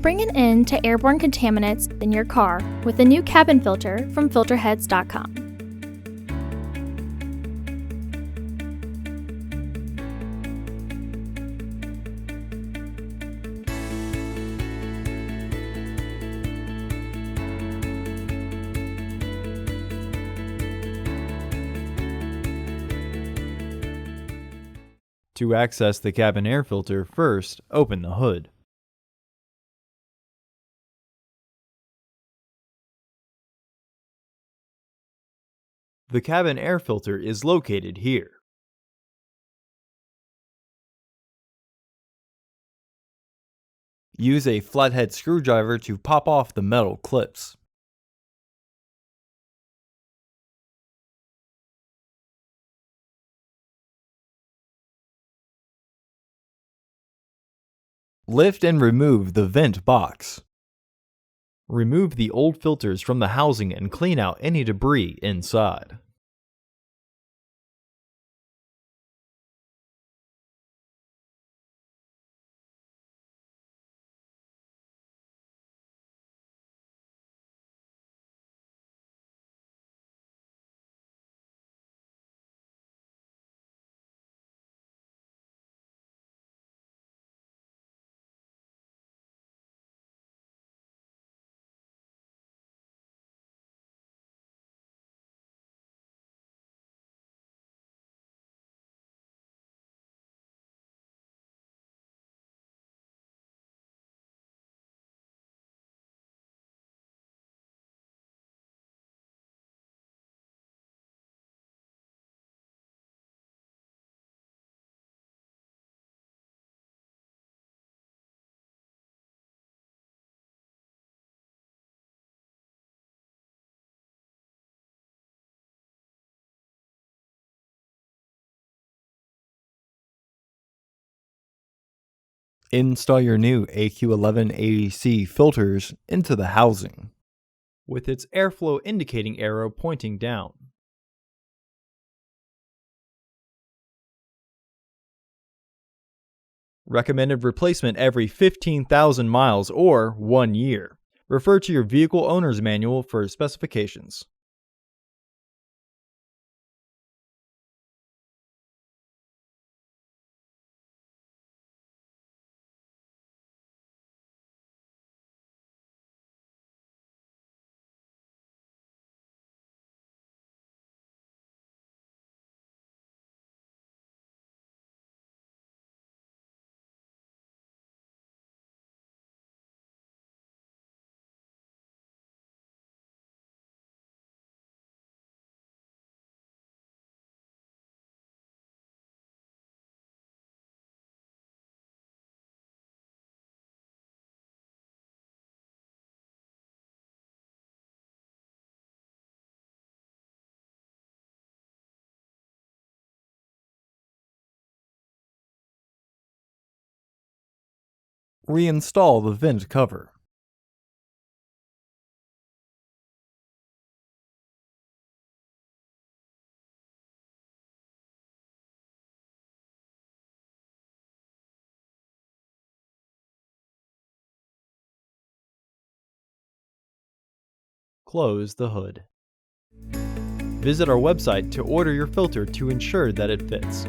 Bring an end to airborne contaminants in your car with a new cabin filter from Filterheads.com. To access the cabin air filter, first open the hood. The cabin air filter is located here. Use a flathead screwdriver to pop off the metal clips. Lift and remove the vent box. Remove the old filters from the housing and clean out any debris inside. Install your new AQ1180C filters into the housing, with its airflow indicating arrow pointing down. Recommended replacement every 15,000 miles or 1 year. Refer to your vehicle owner's manual for specifications. Reinstall the vent cover. Close the hood. Visit our website to order your filter to ensure that it fits.